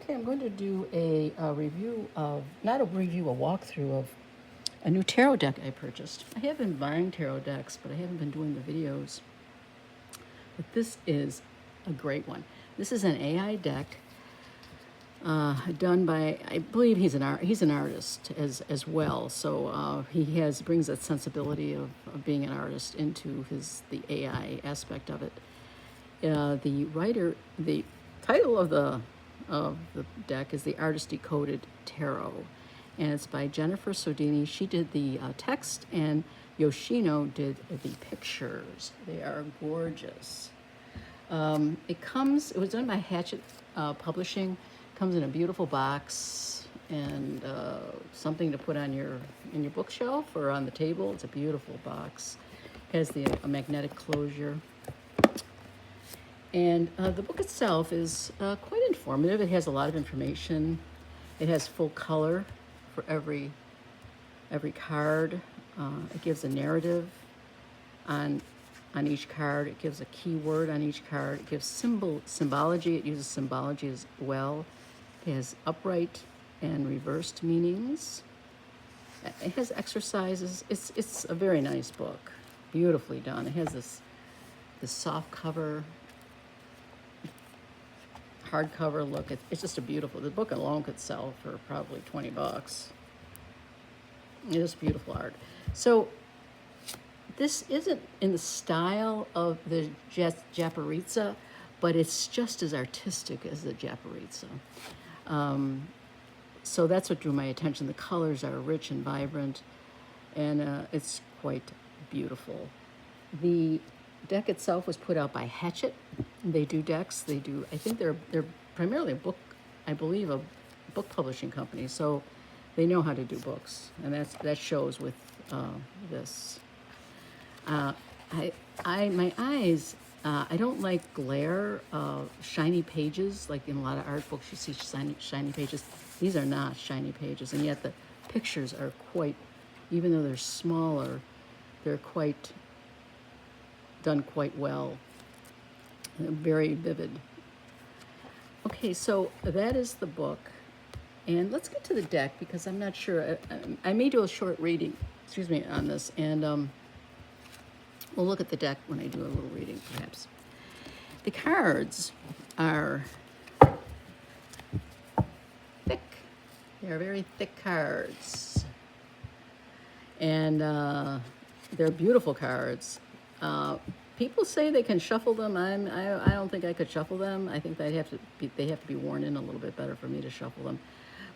Okay, I'm going to do a review of, not a review, a walkthrough of a new tarot deck I purchased. I have been buying tarot decks, but I haven't been doing the videos. But this is a great one. This is an AI deck done by, I believe he's an artist as well. So he brings that sensibility of being an artist into the AI aspect of it. The title of the deck is The Artist Decoded Tarot, and it's by Jennifer Sodini. She did the text, and Yoshino did the pictures. They are gorgeous. It was done by Hatchet Publishing. Comes in a beautiful box and something to put on in your bookshelf or on the table. It's a beautiful box. Has a magnetic closure. And the book itself is quite informative. It has a lot of information. It has full color for every card. It gives a narrative on each card. It gives a keyword on each card. It gives symbology. It uses symbology as well. It has upright and reversed meanings. It has exercises. It's a very nice book, beautifully done. It has this soft cover, hardcover look. It's just a beautiful. The book alone could sell for probably $20. It is beautiful art. So this isn't in the style of the Japaritsa, but it's just as artistic as the Japaritsa. So that's what drew my attention. The colors are rich and vibrant, and it's quite beautiful. The deck itself was put out by Hatchet. They do decks. I think they're primarily a book publishing company. So they know how to do books, and that shows with this. My eyes. I don't like glare, shiny pages. Like in a lot of art books, you see shiny pages. These are not shiny pages, and yet the pictures are quite, even though they're smaller, they're done quite well. Very vivid. Okay, so that is the book, and let's get to the deck because I'm not sure. I may do a short reading, on this, and we'll look at the deck when I do a little reading, perhaps. The cards are thick. They are very thick cards. And they're beautiful cards. People say they can shuffle them. I don't think I could shuffle them. I think they have to be worn in a little bit better for me to shuffle them.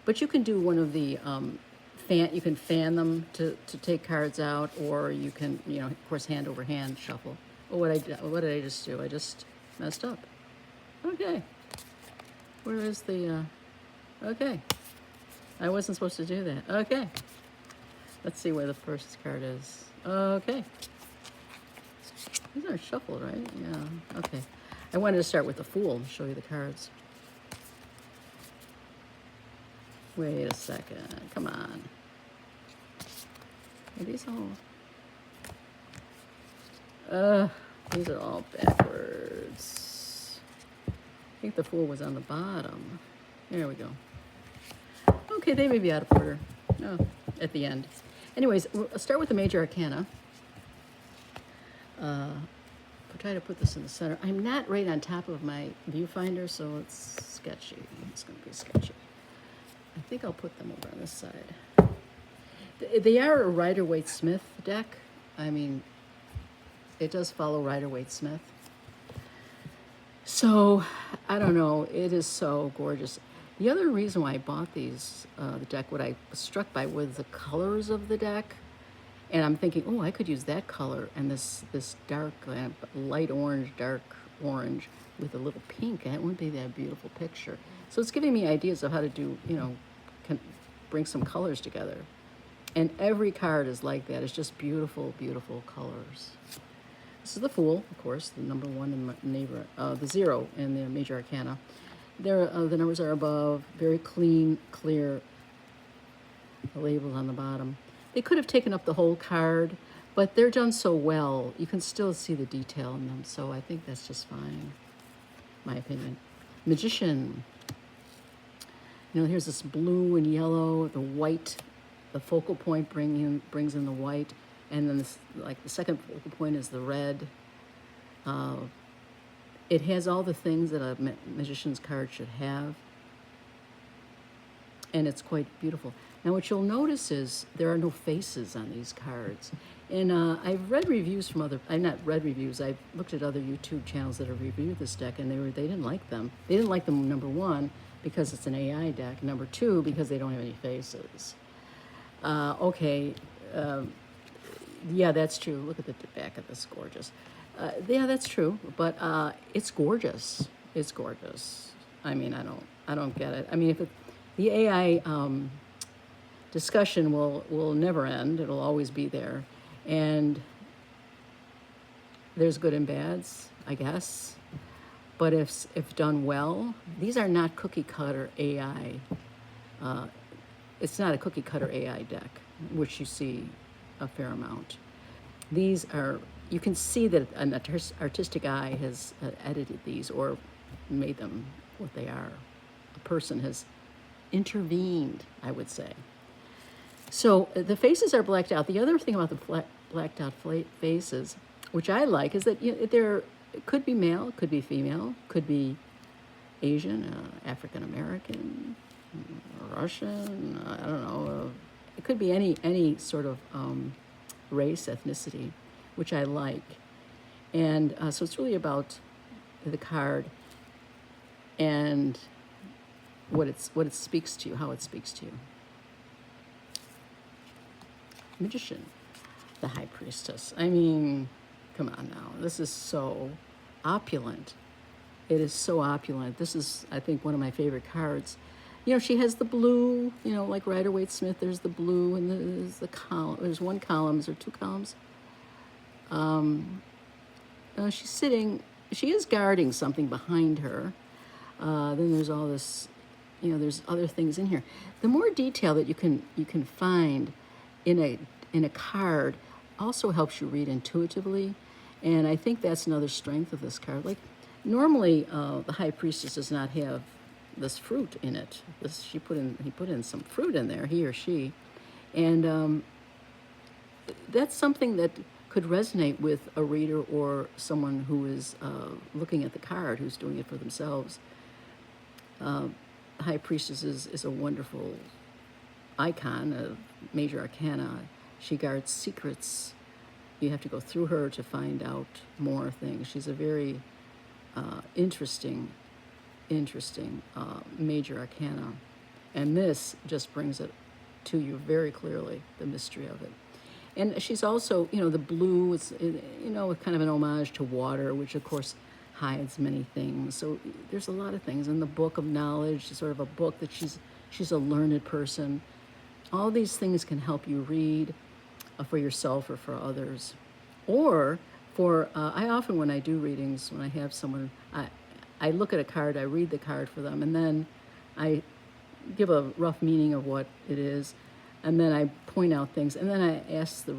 But you can do one of the you can fan them to take cards out, or you can, of course, hand over hand shuffle. Oh, what did I just do? I just messed up. Okay. Where is the, okay. I wasn't supposed to do that. Okay. Let's see where the first card is. Okay. These are shuffled, right? Yeah, okay. I wanted to start with the Fool and show you the cards. Wait a second. Come on. Are these all backwards. I think the Fool was on the bottom. There we go. Okay, they may be out of order. Oh, at the end. Anyways, we'll start with the Major Arcana. I'll try to put this in the center. I'm not right on top of my viewfinder, so it's sketchy. It's going to be sketchy. I think I'll put them over on this side. They are a Rider-Waite-Smith deck. I mean, it does follow Rider-Waite-Smith. So, I don't know. It is so gorgeous. The other reason why I bought the deck, what I was struck by was the colors of the deck. And I'm thinking, oh, I could use that color and this dark, light orange, dark orange with a little pink. And it wouldn't be that beautiful picture. So it's giving me ideas of how to do, can bring some colors together. And every card is like that. It's just beautiful, beautiful colors. This is the Fool, of course, the number one in the 0 in the Major Arcana. The numbers are above, very clean, clear. The labels on the bottom. They could have taken up the whole card, but they're done so well, you can still see the detail in them. So I think that's just fine, my opinion. Magician. here's this blue and yellow, the white, the focal point brings in the white, and then this, like the second focal point is the red. It has all the things that a magician's card should have, and it's quite beautiful. Now, what you'll notice is there are no faces on these cards. And I've read reviews from I've not read reviews, I've looked at other YouTube channels that have reviewed this deck, and they didn't like them. They didn't like them, number one, because it's an AI deck. Number two, because they don't have any faces. Okay, yeah, that's true. Look at the back of this, gorgeous. Yeah, that's true, but it's gorgeous. It's gorgeous. I mean, I don't get it. I mean, the AI discussion will never end. It'll always be there, and there's good and bads, I guess. But if done well, these are not cookie cutter AI. It's not a cookie cutter AI deck, which you see a fair amount. These are, you can see that an artistic eye has edited these or made them what they are. A person has intervened, I would say. So the faces are blacked out. The other thing about the blacked out faces, which I like, is that it could be male, could be female, could be Asian, African American, Russian, I don't know. It could be any sort of race, ethnicity, which I like. And so it's really about the card and what it speaks to you, how it speaks to you. Magician, the High Priestess. I mean, come on now. This is so opulent. It is so opulent. This is, I think, one of my favorite cards. She has the blue, like Rider-Waite-Smith, there's the blue, and there's the column. There's one column, is there two columns? She's sitting, she is guarding something behind her. Then there's all this, there's other things in here. The more detail that you can find in a card also helps you read intuitively, and I think that's another strength of this card. Like normally, the High Priestess does not have this fruit in it. He put in some fruit in there, he or she, and that's something that could resonate with a reader or someone who is looking at the card, who's doing it for themselves. High Priestess is a wonderful icon of major arcana. She guards secrets. You have to go through her to find out more things. She's a very interesting major arcana, and this just brings it to you very clearly, the mystery of it. And she's also, the blue is, kind of an homage to water, which of course hides many things. So there's a lot of things. And the Book of Knowledge, sort of a book that she's a learned person. All these things can help you read for yourself or for others. Or I often, when I do readings, when I have someone, I look at a card, I read the card for them, and then I give a rough meaning of what it is, and then I point out things, and then I ask the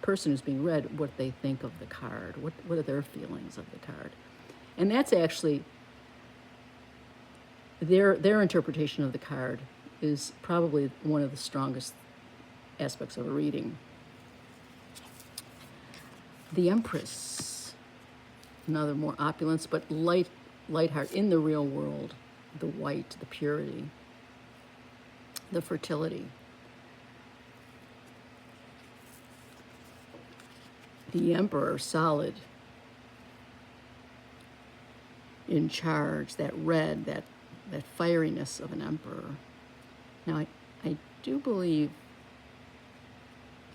person who's being read what they think of the card, what are their feelings of the card. And that's actually, their interpretation of the card is probably one of the strongest aspects of a reading. The Empress, another more opulence, but light heart in the real world, the white, the purity, the fertility. The Emperor, solid, in charge, that red, that fieriness of an emperor. Now, I do believe,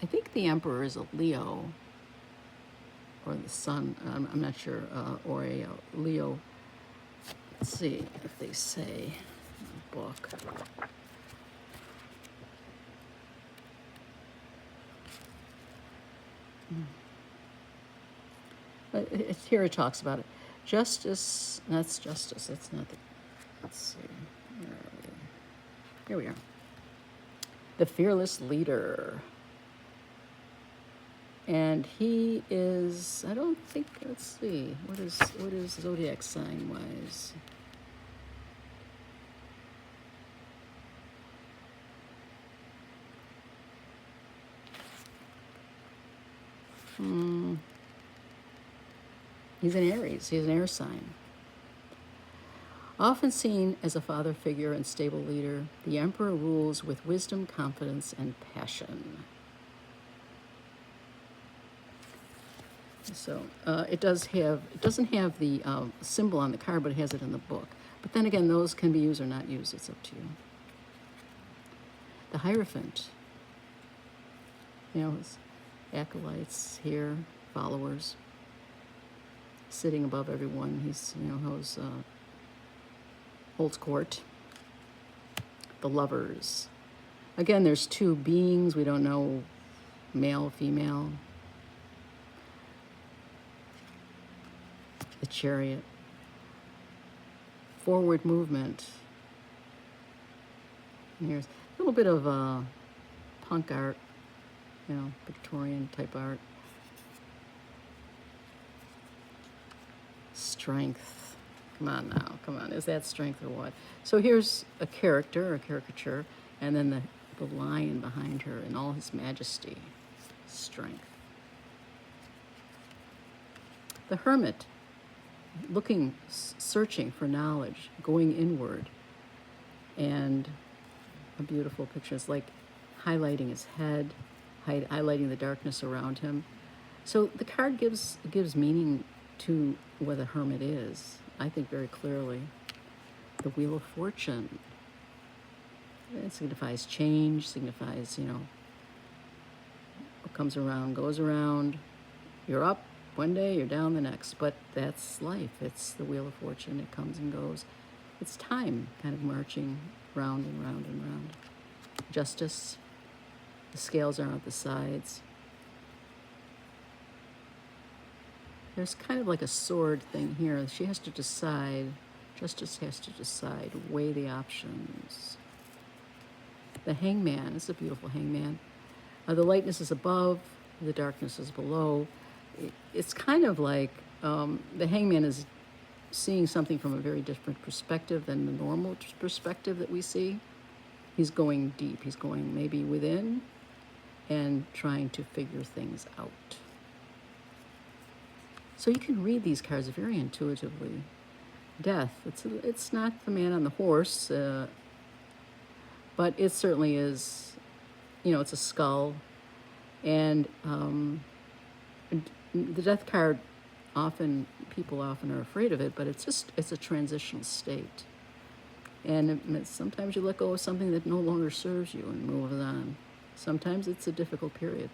I think the Emperor is a Leo, or the sun, I'm not sure, or a Leo. Let's see if they say in the book. Here it talks about it. Justice, that's justice, that's not the, let's see, where are we? Here we are. The fearless leader. And he is, I don't think, let's see, what is zodiac sign wise? He's an Aries. He's an air sign. Often seen as a father figure and stable leader, the Emperor rules with wisdom, confidence, and passion. So it doesn't have the symbol on the card, but it has it in the book. But then again, those can be used or not used. It's up to you. The Hierophant. His acolytes here, followers, sitting above everyone. He's, holds court. The Lovers. Again, there's two beings. We don't know male, female. The Chariot. Forward movement. And here's a little bit of punk art, Victorian type art. Strength. Come on now, come on. Is that strength or what? So here's a character, a caricature, and then the lion behind her in all his majesty. Strength. The Hermit. Looking, searching for knowledge, going inward. And a beautiful picture. It's like highlighting his head, highlighting the darkness around him. So the card gives meaning to what a hermit is, I think, very clearly. The Wheel of Fortune. It signifies change, signifies, what comes around goes around. You're up one day, you're down the next. But that's life. It's the Wheel of Fortune. It comes and goes. It's time kind of marching round and round and round. Justice. The scales are on the sides. There's kind of like a sword thing here. She has to decide. Justice has to decide. Weigh the options. The Hangman. This is a beautiful hangman. The lightness is above. The darkness is below. It's kind of like the hangman is seeing something from a very different perspective than the normal perspective that we see. He's going deep. He's going maybe within and trying to figure things out. So you can read these cards very intuitively. Death. It's not the man on the horse, but it certainly is. It's a skull, and the death card. People often are afraid of it, but it's a transitional state. And sometimes you let go of something that no longer serves you and move on. Sometimes it's a difficult period.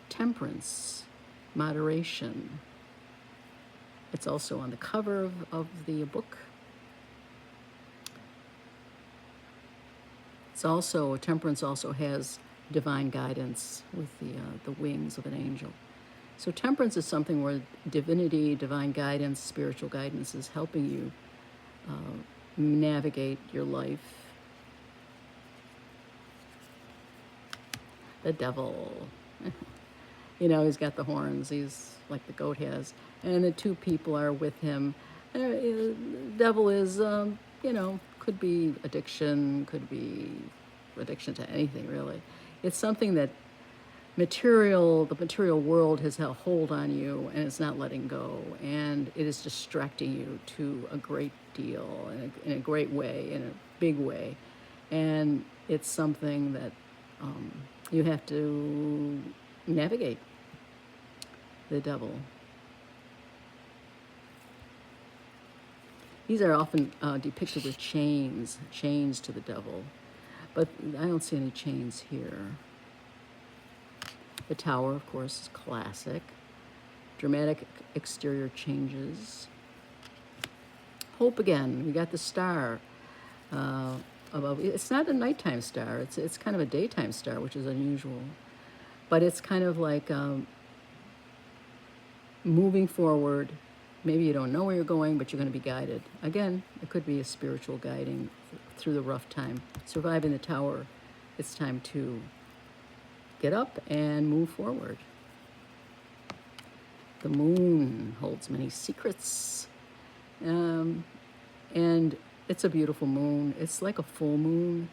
Temperance, moderation. It's also on the cover of the book. Temperance also has divine guidance with the wings of an angel. So temperance is something where divinity, divine guidance, spiritual guidance is helping you navigate your life. The Devil. He's got the horns. He's like the goat has. And the two people are with him. The devil is, could be addiction, could be addiction to anything, really. It's something that the material world has a hold on you, and it's not letting go, and it is distracting you to a great deal, in a great way, in a big way. And it's something that you have to navigate. The Devil. These are often depicted with chains to the devil, but I don't see any chains here. The Tower, of course, is classic. Dramatic exterior changes. Hope again. We got the star above. It's not a nighttime star. It's kind of a daytime star, which is unusual. But it's kind of like moving forward. Maybe you don't know where you're going, but you're going to be guided. Again, it could be a spiritual guiding through the rough time. Surviving the Tower, it's time to get up and move forward. The Moon holds many secrets. And it's a beautiful moon. It's like a full moon.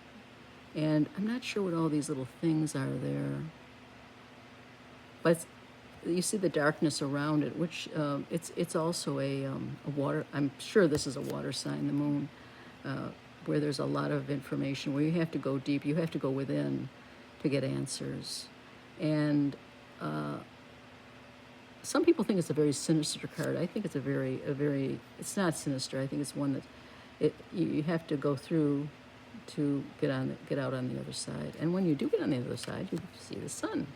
And I'm not sure what all these little things are there. But you see the darkness around it, which it's also a water. I'm sure this is a water sign, the moon, where there's a lot of information, where you have to go deep, you have to go within to get answers. And some people think it's a very sinister card. I think it's a very, it's not sinister. I think it's one that you have to go through to get out on the other side. And when you do get on the other side, you see the sun.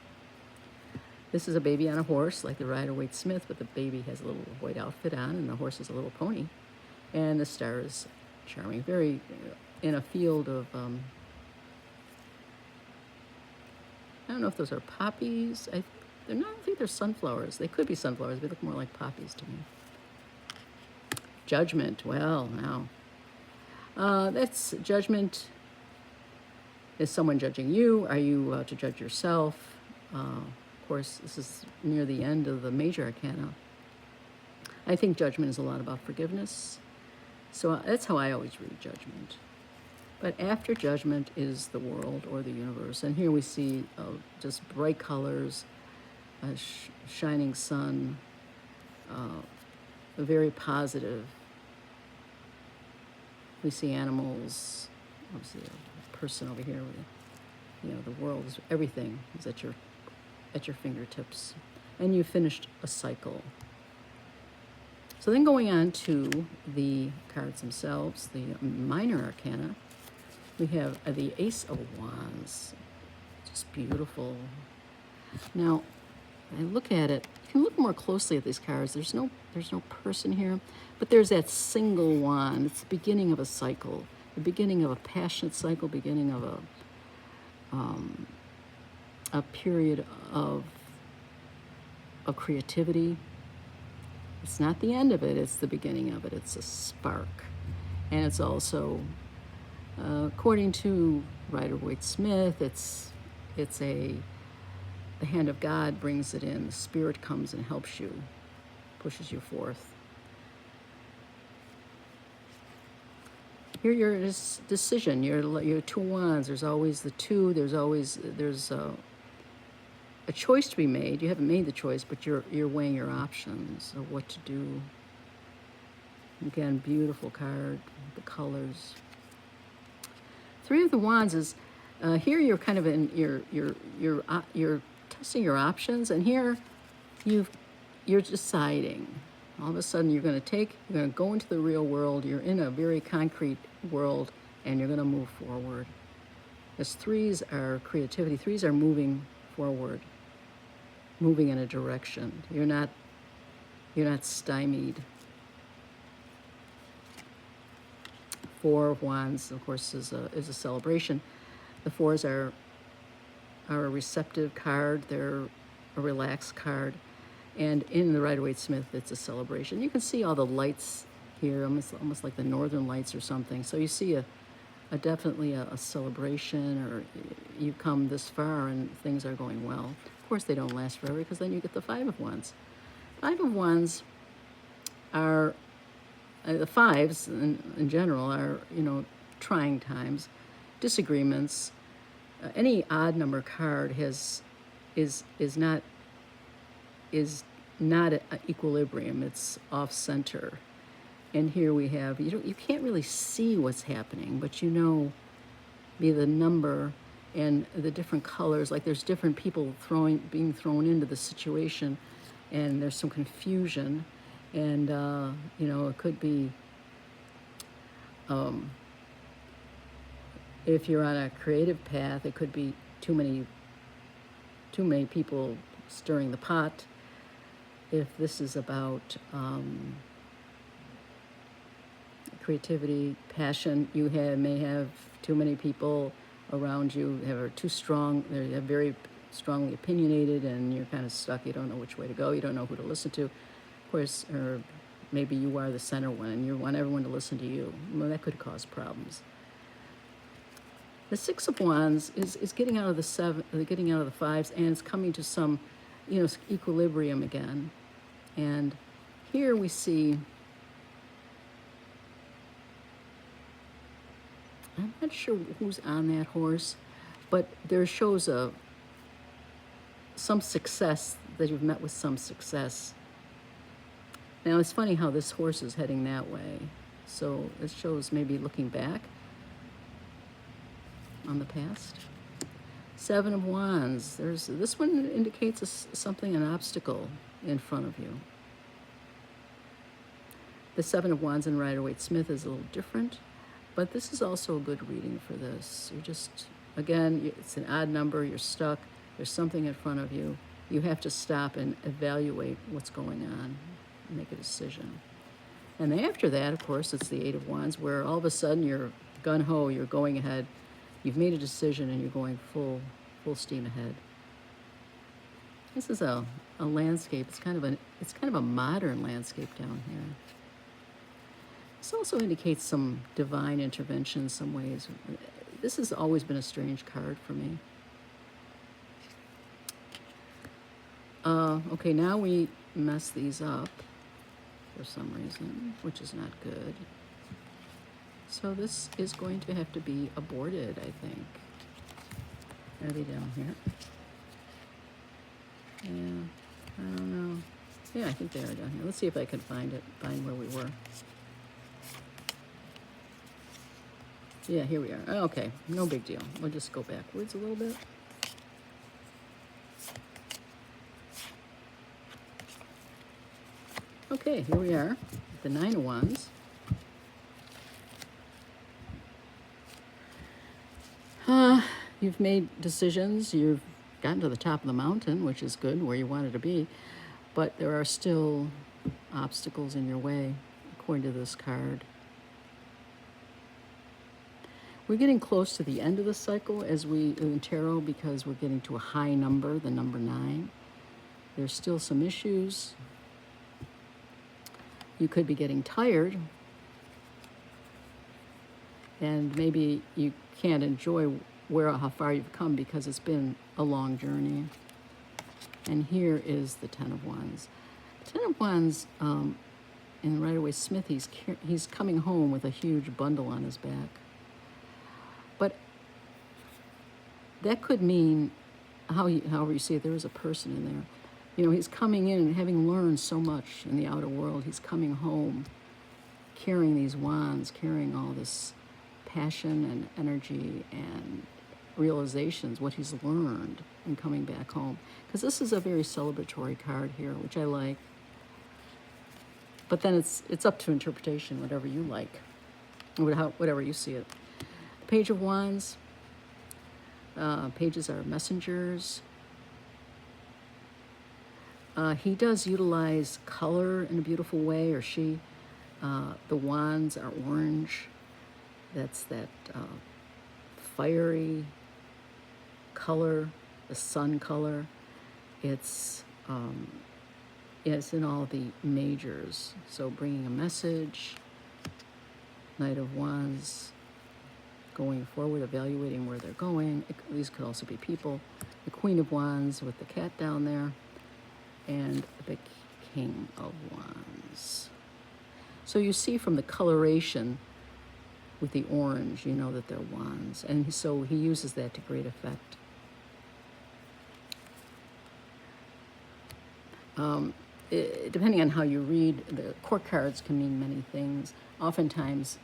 This is a baby on a horse, like the Rider-Waite-Smith, but the baby has a little white outfit on, and the horse is a little pony. And the star is charming, very in a field of, I don't know if those are poppies. I don't think they're sunflowers. They could be sunflowers. They look more like poppies to me. Judgment. Well, now. That's judgment. Is someone judging you? Are you to judge yourself? Of course, this is near the end of the major arcana. I think judgment is a lot about forgiveness. So that's how I always read judgment. But after judgment is the world or the universe. And here we see just bright colors, a shining sun, very positive. We see animals, obviously a person over here. The world is, everything is at your fingertips. And you finished a cycle. So then going on to the cards themselves, the minor arcana, we have the Ace of Wands. Just beautiful. Now, I look at it, you can look more closely at these cards. There's no person here, but there's that single wand. It's the beginning of a cycle, the beginning of a passionate cycle, beginning of a period of creativity. It's not the end of it, it's the beginning of it. It's a spark. And it's also, according to Rider-Waite-Smith, the hand of God brings it in. The Spirit comes and helps you, pushes you forth. Here, your decision, your two wands. There's always the two. There's a choice to be made. You haven't made the choice, but you're weighing your options of what to do. Again, beautiful card. The colors. Three of the Wands is here. You're kind of in you're testing your options, and here you're deciding. All of a sudden, you're going to go into the real world. You're in a very concrete world, and you're going to move forward. As threes are creativity. Threes are moving forward, moving in a direction. You're not stymied. Four of Wands, of course, is a celebration. The fours are a receptive card. They're a relaxed card. And in the Rider-Waite-Smith, it's a celebration. You can see all the lights here, almost like the northern lights or something. So you see definitely a celebration, or you come this far and things are going well. Of course, they don't last forever, because then you get the Five of Wands. Five of Wands are, the fives in general are, trying times, disagreements. Any odd number card is not an equilibrium. It's off center. And here we have, you can't really see what's happening, but be the number and the different colors. Like there's different people being thrown into the situation, and there's some confusion. And it could be, if you're on a creative path, it could be too many people stirring the pot. If this is about creativity, passion, you may have too many people around you that are too strong. They're very strongly opinionated, and you're kind of stuck. You don't know which way to go. You don't know who to listen to. Of course, or maybe you are the center one, and you want everyone to listen to you. Well, that could cause problems. The Six of Wands is getting out of the fives, and it's coming to some, equilibrium again. And here we see I'm not sure who's on that horse, but there shows some success, that you've met with some success. Now it's funny how this horse is heading that way. So it shows maybe looking back on the past. Seven of Wands. This one indicates something, an obstacle in front of you. The Seven of Wands in Rider-Waite-Smith is a little different, but this is also a good reading for this. You're just, again, it's an odd number, you're stuck, there's something in front of you. You have to stop and evaluate what's going on, make a decision. And after that, of course, it's the Eight of Wands, where all of a sudden you're gun-ho, you're going ahead, you've made a decision and you're going full steam ahead. This is a landscape. It's kind of a modern landscape down here. This also indicates some divine intervention in some ways. This has always been a strange card for me. Okay, now we mess these up for some reason, which is not good. So this is going to have to be aborted, I think. Are they down here? Yeah, I don't know. Yeah, I think they are down here. Let's see if I can find where we were. Yeah, here we are. Oh, okay, no big deal. We'll just go backwards a little bit. Okay, here we are, the Nine of Wands. You've made decisions, you've gotten to the top of the mountain, which is good, where you wanted to be, but there are still obstacles in your way, according to this card. We're getting close to the end of the cycle in tarot, because we're getting to a high number, the number 9. There's still some issues. You could be getting tired, and maybe you can't enjoy how far you've come because it's been a long journey. And here is the Ten of Wands. Ten of Wands, in Rider-Waite-Smith, he's coming home with a huge bundle on his back. But that could mean, however you see it, there is a person in there. You know, he's coming in, having learned so much in the outer world, he's coming home carrying these wands, carrying all this passion and energy and realizations, what he's learned, and coming back home. Because this is a very celebratory card here, which I like. But then it's up to interpretation, whatever you like, whatever you see it. Page of Wands. Pages are messengers. He does utilize color in a beautiful way, or she. The wands are orange. That's that fiery color, the sun color. It's in all the majors. So bringing a message. Knight of Wands, going forward, evaluating where they're going. These could also be people. The Queen of Wands with the cat down there, and the King of Wands. So you see from the coloration with the orange, you know that they're wands. And so he uses that to great effect. Depending on how you read, the court cards can mean many things. Oftentimes,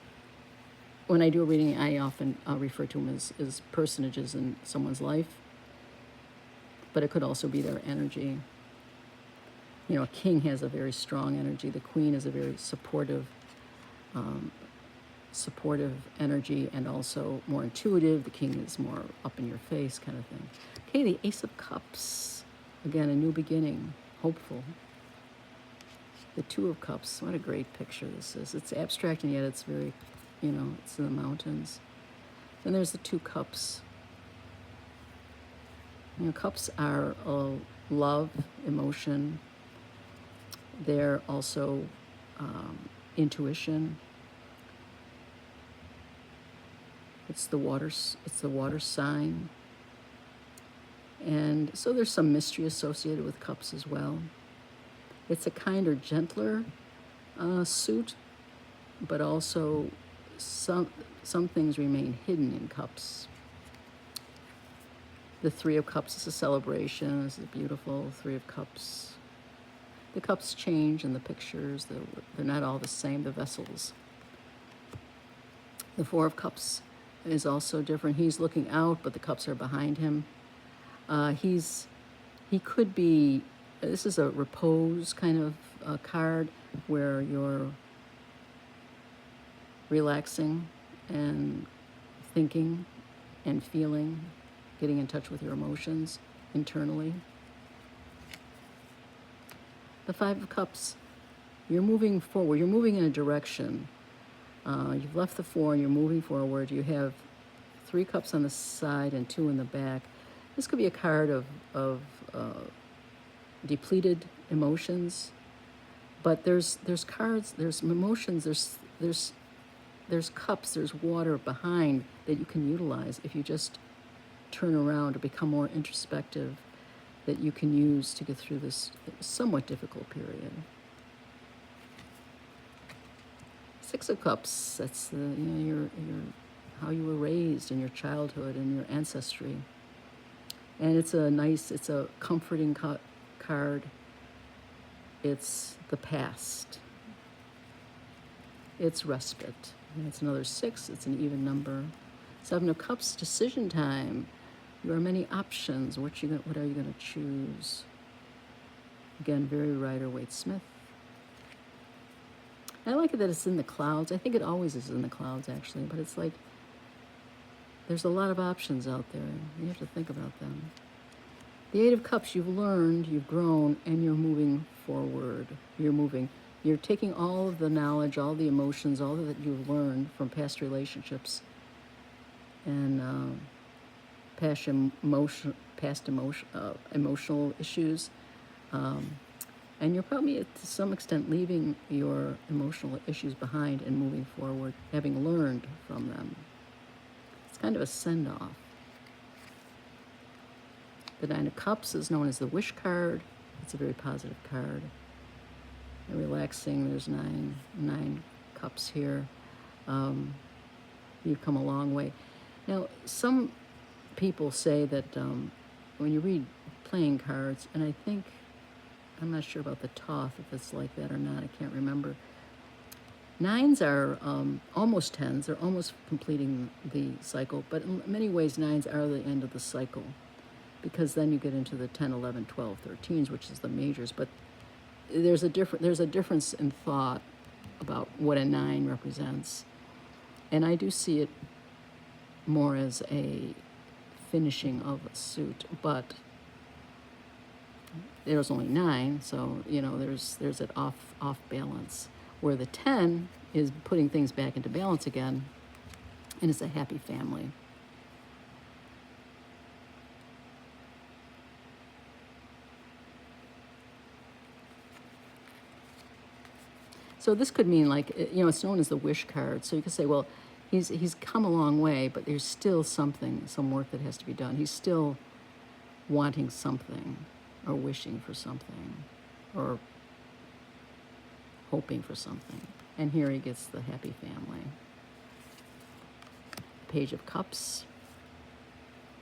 when I do a reading, I'll refer to them as personages in someone's life. But it could also be their energy. You know, a king has a very strong energy. The queen is a very supportive energy, and also more intuitive. The king is more up in your face kind of thing. Okay, the Ace of Cups. Again, a new beginning, hopeful. The Two of Cups. What a great picture this is. It's abstract, and yet it's very, it's in the mountains. Then there's the Two Cups. Cups are love, emotion. They're also intuition. It's the water sign. And so there's some mystery associated with cups as well. It's a kinder, gentler suit, but also some things remain hidden in cups. The Three of Cups is a celebration. This is beautiful. Three of Cups. The cups change in the pictures. They're not all the same, the vessels. The Four of Cups is also different. He's looking out, but the cups are behind him. He could be, this is a repose kind of card where you're relaxing and thinking and feeling, getting in touch with your emotions internally. The Five of Cups, you're moving forward. You're moving in a direction. You've left the Four and you're moving forward. You have 3 cups on the side and 2 in the back. This could be a card of depleted emotions, but there's cards, there's emotions, there's cups, there's water behind that you can utilize if you just turn around or become more introspective, that you can use to get through this somewhat difficult period. Six of Cups, that's your how you were raised in your childhood and your ancestry. And it's a comforting card. It's the past. It's respite. And it's another 6, it's an even number. 7 of Cups, decision time. There are many options. What are you going to choose? Again, very Rider-Waite-Smith. I like it that it's in the clouds. I think it always is in the clouds, actually, but it's like there's a lot of options out there. You have to think about them. The 8 of Cups, you've learned, you've grown, and you're moving forward. You're taking all of the knowledge, all the emotions, all that you've learned from past relationships and past emotional issues. And you're probably, to some extent, leaving your emotional issues behind and moving forward, having learned from them. It's kind of a send-off. The 9 of Cups is known as the Wish card. It's a very positive card. And relaxing, there's nine cups here. You've come a long way. Now, some people say that when you read playing cards, and I'm not sure about the Thoth, if it's like that or not, I can't remember. 9s are almost 10s, they're almost completing the cycle, but in many ways 9s are the end of the cycle, because then you get into the 10, 11, 12, 13s, which is the majors, but there's a difference in thought about what a 9 represents, and I do see it more as a finishing of a suit, but there's only 9, so there's an off balance, where the 10 is putting things back into balance again, and it's a happy family. So this could mean, like, it's known as the Wish card. So you could say, well, he's come a long way, but there's still some work that has to be done. He's still wanting something, or wishing for something, or hoping for something. And here he gets the happy family. Page of Cups,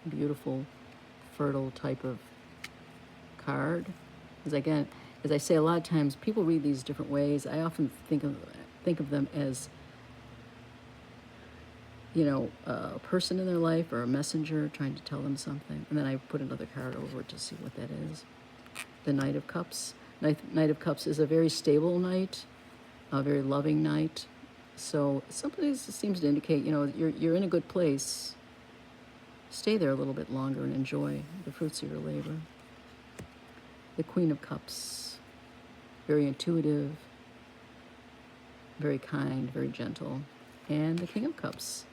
beautiful, fertile type of card. As I say, a lot of times people read these different ways. I often think of them as, a person in their life or a messenger trying to tell them something. And then I put another card over it to see what that is. The Knight of Cups. Knight of Cups is a very stable knight, a very loving knight. So somebody seems to indicate, you're in a good place. Stay there a little bit longer and enjoy the fruits of your labor. The Queen of Cups. Very intuitive, very kind, very gentle. And the King of Cups.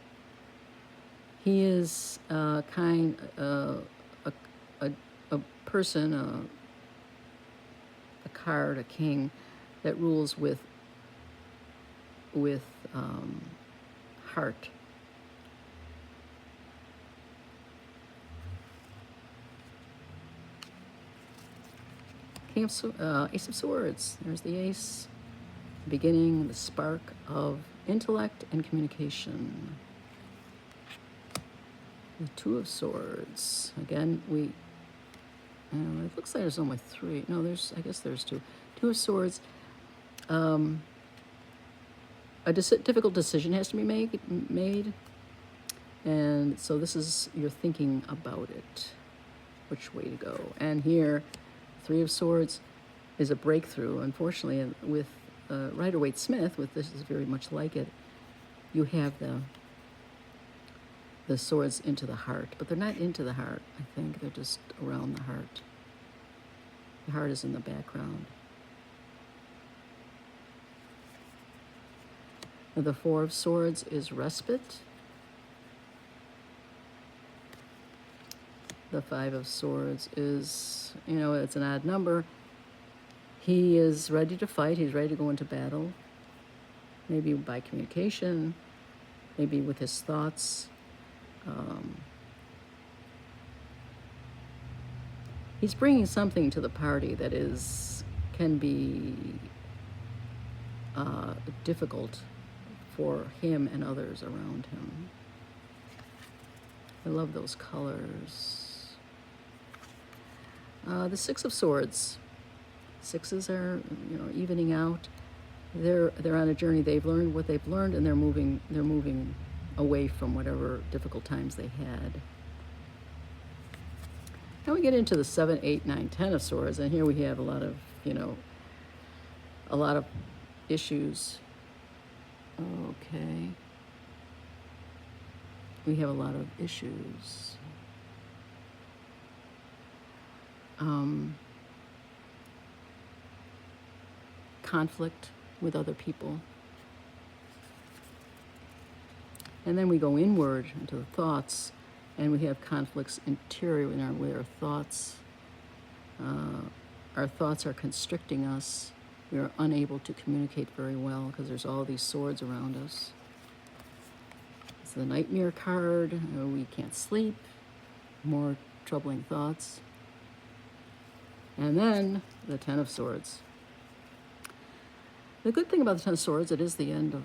He is a person, a card, a king that rules with heart. Ace of Swords. There's the ace. Beginning, the spark of intellect and communication. The Two of Swords. Again, it looks like there's only three. No, I guess there's two. Two of Swords. A difficult decision has to be made. And so this is, you're thinking about it, which way to go. And here, Three of Swords is a breakthrough. Unfortunately, with Rider-Waite-Smith, with this is very much like it, you have the swords into the heart, but they're not into the heart, I think. They're just around the heart. The heart is in the background. Now, the Four of Swords is respite. The Five of Swords is, it's an odd number. He is ready to fight. He's ready to go into battle. Maybe by communication, maybe with his thoughts. He's bringing something to the party that can be difficult for him and others around him. I love those colors. The Six of Swords. Sixes are, evening out. They're on a journey. They've learned what they've learned, and they're moving away from whatever difficult times they had. Now we get into the 7, 8, 9, 10 of Swords, and here we have a lot of issues. Okay. We have a lot of issues. Conflict with other people. And then we go inward into the thoughts, and we have conflicts interior with our thoughts. Our thoughts are constricting us. We are unable to communicate very well because there's all these swords around us. It's the Nightmare card. We can't sleep. More troubling thoughts. And then the Ten of Swords. The good thing about the Ten of Swords, it is the end of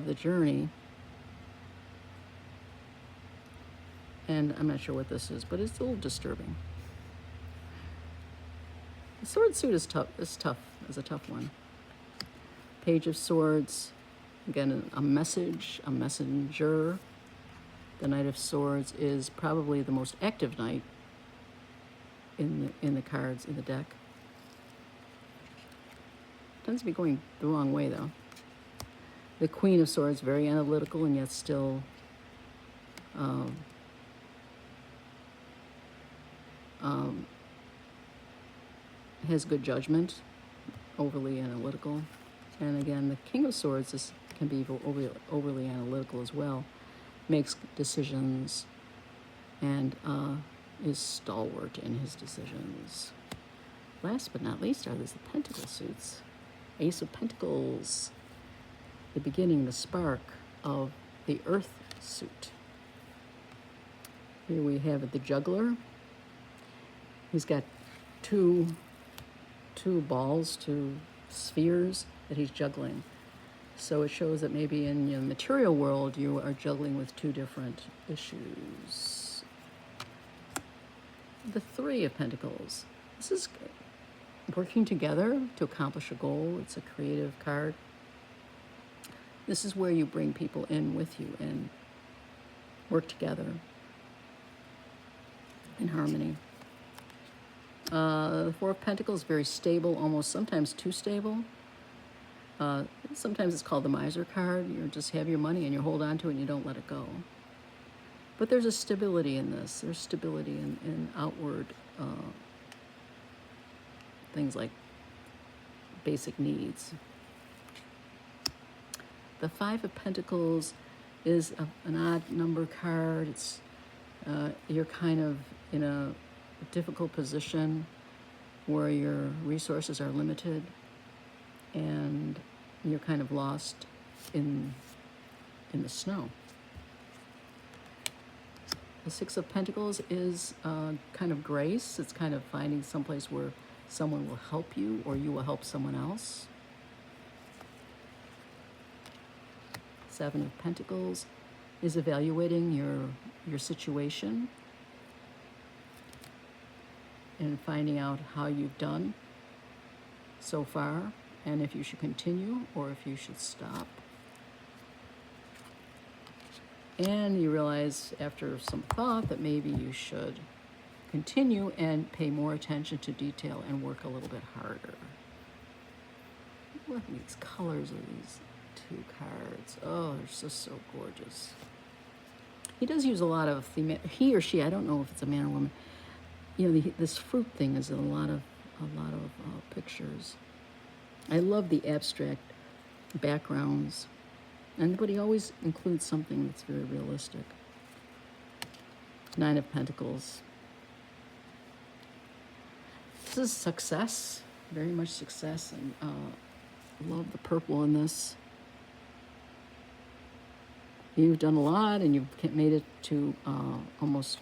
the journey. And I'm not sure what this is, but it's a little disturbing. The sword suit is a tough one. Page of Swords, again, a message, a messenger. The Knight of Swords is probably the most active knight in the cards in the deck. Tends to be going the wrong way, though. The Queen of Swords, very analytical and yet still has good judgment, overly analytical. And again, the King of Swords can be overly analytical as well, makes decisions, and is stalwart in his decisions. Last but not least are the Pentacle suits. Ace of Pentacles, the beginning, the spark of the Earth suit. Here we have the Juggler. He's got two balls, two spheres that he's juggling. So it shows that maybe in the material world you are juggling with two different issues. The Three of Pentacles. This is working together to accomplish a goal. It's a creative card. This is where you bring people in with you and work together in harmony. The Four of Pentacles, very stable, almost sometimes too stable. Sometimes it's called the Miser card. You just have your money and you hold on to it and you don't let it go. But there's a stability in this. There's stability in outward things like basic needs. The Five of Pentacles is an odd number card. It's you're kind of in a difficult position where your resources are limited and you're kind of lost in the snow. The Six of Pentacles is kind of grace. It's kind of finding someplace where someone will help you or you will help someone else. Seven of Pentacles is evaluating your situation and finding out how you've done so far, and if you should continue or if you should stop. And you realize after some thought that maybe you should continue and pay more attention to detail and work a little bit harder. Look at these colors of these two cards. Oh, they're just so gorgeous. He does use a lot of he or she, I don't know if it's a man or woman. You know, this fruit thing is in a lot of pictures. I love the abstract backgrounds, but he always includes something that's very realistic. Nine of Pentacles. This is success, very much success, and love the purple in this. You've done a lot, and you've made it to almost.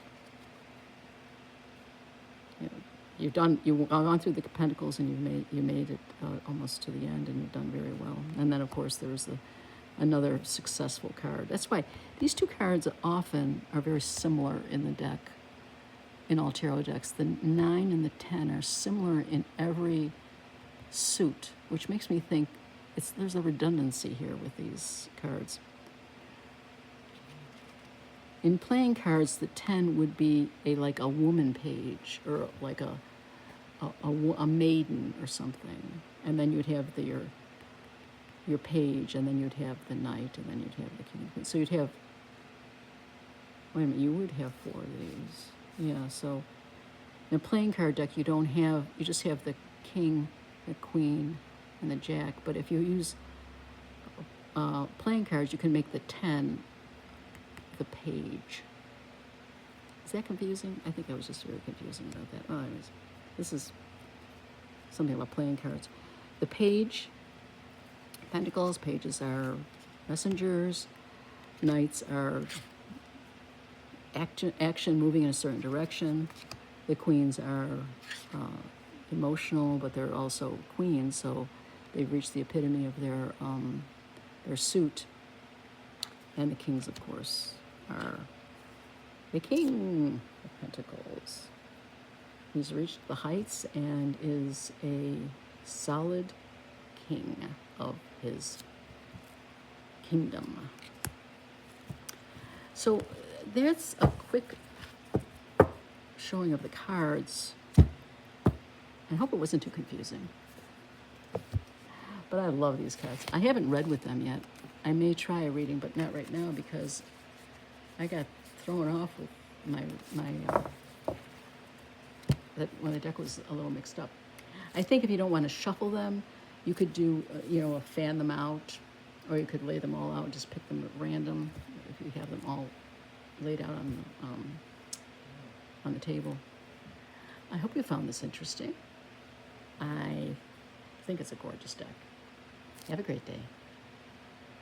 You've gone through the Pentacles, and you made it almost to the end, and you've done very well. And then, of course, there's another successful card. That's why these two cards often are very similar in the deck. In all tarot decks, the 9 and the 10 are similar in every suit, which makes me think there's a redundancy here with these cards. In playing cards, the 10 would be like a woman page, or like a maiden or something, and then you'd have your page, and then you'd have the knight, and then you'd have the king. So you'd have, wait a minute, you would have 4 of these. Yeah, so in a playing card deck, you just have the king, the queen, and the jack. But if you use playing cards, you can make the 10 the page. Is that confusing? I think I was just very confusing about that. Well, anyways, this is something about playing cards. The page, Pentacles, pages are messengers, knights are action moving in a certain direction. The queens are emotional, but they're also queens, so they've reached the epitome of their suit. And the kings, of course, are the King of Pentacles. He's reached the heights and is a solid king of his kingdom. So that's a quick showing of the cards. I hope it wasn't too confusing. But I love these cards. I haven't read with them yet. I may try a reading, but not right now because I got thrown off with when the deck was a little mixed up. I think if you don't want to shuffle them, you could do, fan them out, or you could lay them all out and just pick them at random if you have them all laid out on the table. I hope you found this interesting. I think it's a gorgeous deck. Have a great day.